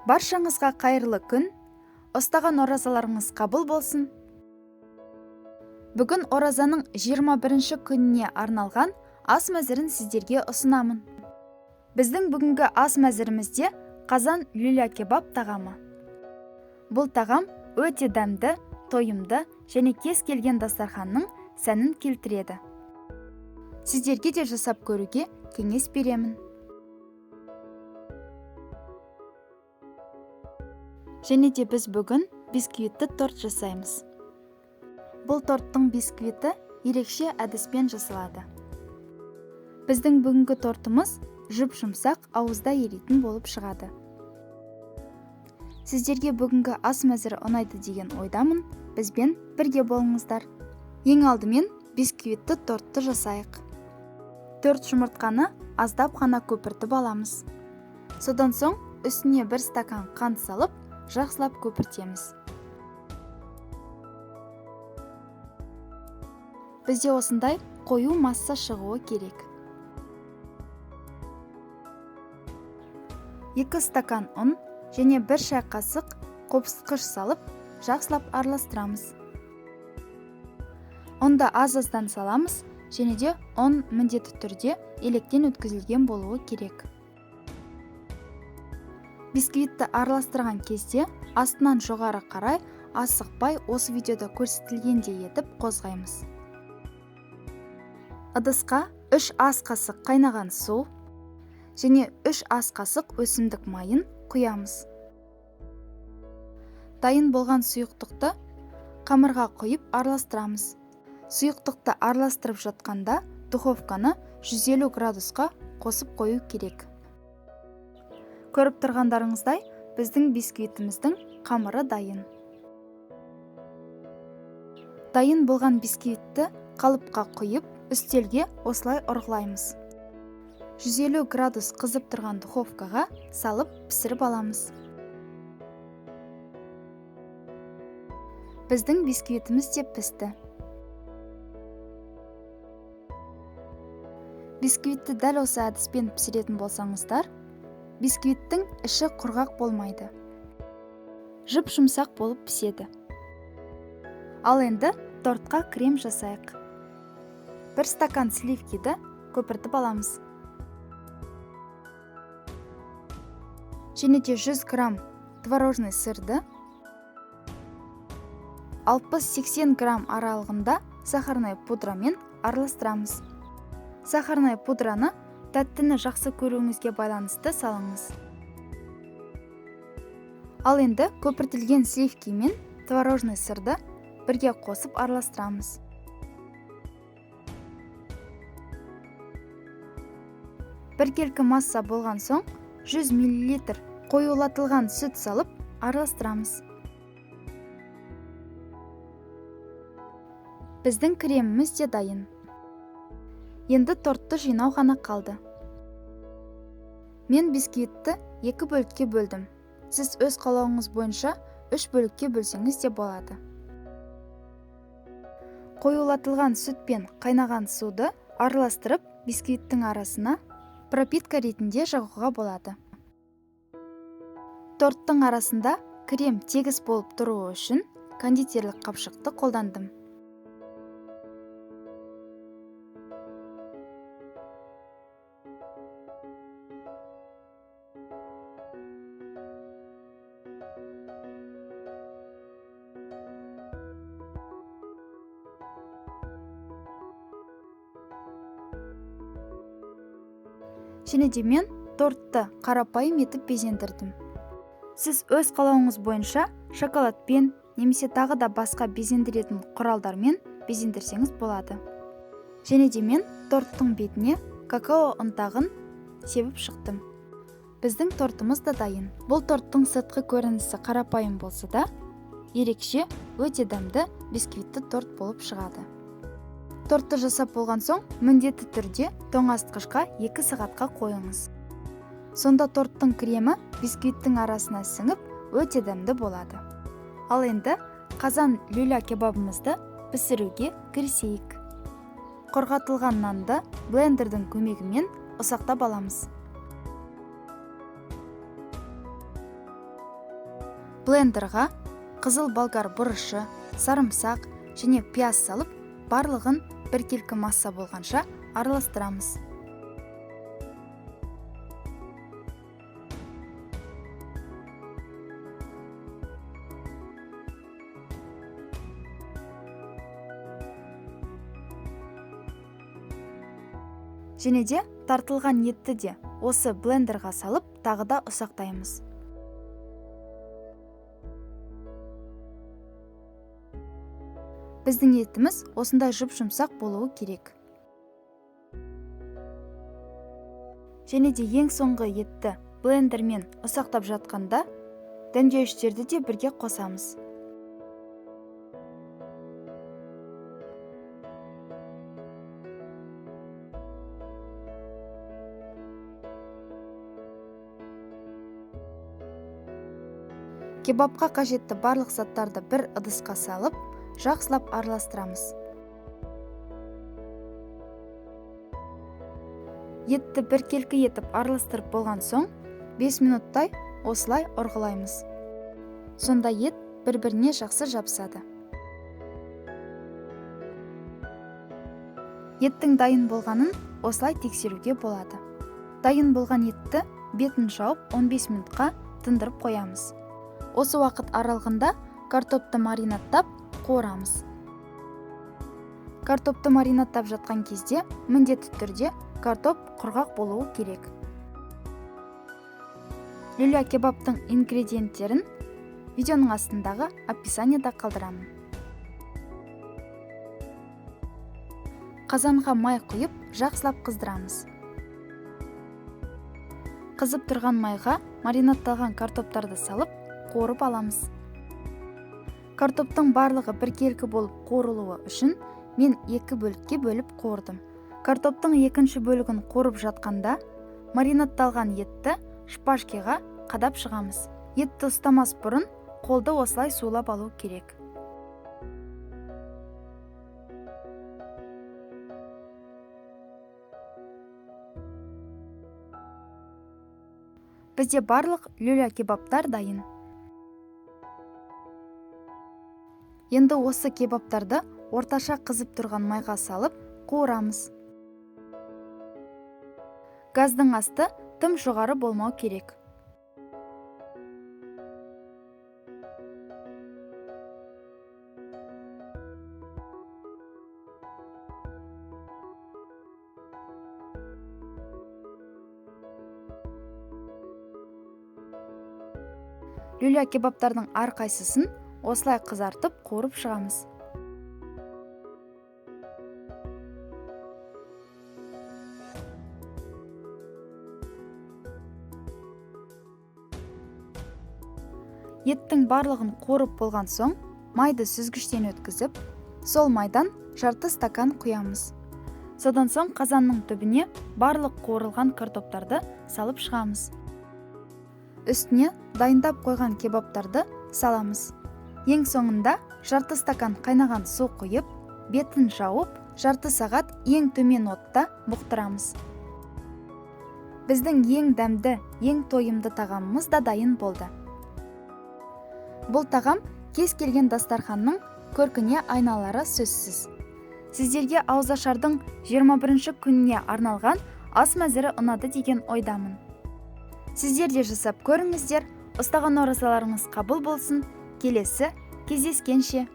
Баршаңызға қайырлы күн, ұстаған оразаларыңыз қабыл болсын. Бүгін оразаның 21 күніне арналған ас мәзірін сіздерге ұсынамын. Біздің бүгінгі ас мәзірімізде қазан люля кебаб тағамы. Бұл тағам өте дәмді, тойымды және кез келген дастарханның сәнін келтіреді. Сіздерге де жасап көруге кеңес беремін. Және де біз бүгін бисквитті торт жасаймыз. Бұл торттың бисквиті ерекше әдіспен жасалады. Біздің бүгінгі тортымыз жұп-жұмсақ, ауызда еритін болып шығады. Сіздерге бүгінгі ас мәзірі ұнайды деген ойдамын, бізбен бірге болыңыздар. Ең алдымен бисквитті тортты жасайық. 4 жұмыртқаны аздап қана көпіртіп аламыз. Содан соң үстіне 1 стакан қант салып, жақсылап көпіртеміз. Бізде осындай қою масса шығуы керек. 2 стакан ұн және 1 шай қасық қопсытқыш салып, жақсылап араластырамыз. Ұнды аз-аздан саламыз, және де ұн міндетті түрде електен өткізілген болуы керек. Бисквитті араластырған кезде астынан жоғары қарай асықпай осы видеода көрсетілгендей етіп қозғаймыз. Ыдысқа 3 ас қасық қайнаған су және 3 ас қасық өсімдік майын құямыз. Дайын болған сұйықтықты қамырға құйып араластырамыз. Сұйықтықты араластырып жатқанда духовканы 150 градусқа қосып қою керек. Көріп тұрғандарыңыздай, біздің бисквитіміздің қамыры дайын. Дайын болған бисквитті қалыпқа құйып, үстелге осылай ұрғылаймыз. 150 градус қызып тұрған духовкаға салып пісіріп аламыз. Біздің бисквитіміз де пісті. Бисквитті дәл осы әдіспен пісіретін болсаңыздар, бисквиттің іші құрғақ болмайды. Жұп-жұмсақ болып піседі. Ал енді тортқа крем жасайық. 1 стакан сливкиді көпіртіп аламыз. Және де 100 грамм творожный сырды, 60-80 грамм аралығында сахарный пудрамен араластырамыз. Сахарный пудраны тәттіні жақсы көруіңізге байланысты салыңыз. Ал енді көпіртілген сливки мен творожный сырды бірге қосып араластырамыз. Біркелкі масса болған соң 100 мл қоюлатылған сүт салып араластырамыз. Біздің креміміз де дайын. Енді тортты жинау ғана қалды. Мен бисквитті 2 бөлікке бөлдім. Сіз өз қалауыңыз бойынша 3 бөлікке бөлсеңіз де болады. Қоюлатылған сүт пен қайнаған суды араластырып, бисквиттің арасына пропитка ретінде жағуға болады. Торттың арасында крем тегіс болып тұруы үшін кондитерлік қапшықты қолдандым. Және де мен тортты қарапайым етіп безендірдім. Сіз өз қалауыңыз бойынша шоколадпен немесе тағы да басқа безендіретін құралдармен безендірсеңіз болады. Және де мен торттың бетіне какао ұнтағын себіп шықтым. Біздің тортымыз да дайын. Бұл торттың сыртқы көрінісі қарапайым болса да, ерекше, өте дәмді бисквитті торт болып шығады. Тортты жасап болған соң, міндетті түрде тоңазытқышқа 2 сағатқа қойыңыз. Сонда торттың кремі бисквиттің арасына сіңіп, өте дәмді болады. Ал енді қазан люля кебабымызды пісіруге кірісейік. Құрғатылған нанды блендердің көмегімен ұсақтап аламыз. Блендерға қызыл болгар бұрышы, сарымсақ және пияз салып, барлығын біркелкі масса болғанша араластырамыз. Және де тартылған етті де осы блендерға салып, тағы да ұсақтаймыз. Біздің етіміз осындай жұп-жұмсақ болуы керек. Және де ең соңғы етті блендермен ұсақтап жатқанда, дәмдеуіштерді де бірге қосамыз. Кебапқа қажетті барлық заттарды бір ыдысқа салып, жақсылап араластырамыз. Етті біркелкі етіп араластырып болған соң, 5 минуттай осылай ұрғылаймыз. Сонда ет бір-біріне жақсы жабысады. Еттің дайын болғанын осылай тексеруге болады. Дайын болған етті бетін жауып 15 минутқа тындырып қоямыз. Осы уақыт аралығында картопты маринаттап қуырамыз. Картопты маринаттап жатқан кезде міндетті түрде картоп құрғақ болуы керек. Люля кебаптың ингредиенттерін видеоның астындағы описаниеда қалдырамын. Қазанға май құйып, жақсылап қыздырамыз. Қызып тұрған майға маринатталған картоптарды салып, қуырып аламыз. Картоптың барлығы біркелкі болып қуырылуы үшін мен 2 бөлікке бөліп қуырдым. Картоптың екінші бөлігін қуырып жатқанда, маринатталған етті шпажкеға қадап шығамыз. Етті ұстамас бұрын қолды осылай сулап алу керек. Бізде барлық люля кебаптар дайын. Енді осы кебаптарды орташа қызып тұрған майға салып, қуырамыз. Газдың асты тым жоғары болмау керек. Люля кебаптардың әрқайсысын осылай қызартып қуырып шығамыз. Еттің барлығын қуырып болған соң, майды сүзгіштен өткізіп, сол майдан жарты стакан құямыз. Содан соң қазанның түбіне барлық қуырылған картоптарды салып шығамыз. Үстіне дайындап қойған кебаптарды саламыз. Ең соңында жарты стакан қайнаған су құйып, бетін жауып, жарты сағат ең төмен отта бұқтырамыз. Біздің ең дәмді, ең тойымды тағамымыз да дайын болды. Бұл тағам кез келген дастарханның көркіне айналары сөзсіз. Сіздерге ауызашардың 21 күніне арналған ас мәзірі ұнады деген ойдамын. Сіздер де жасап көріңіздер, ұстаған оразаларыңыз қабыл болсын. Келесі кездескенше.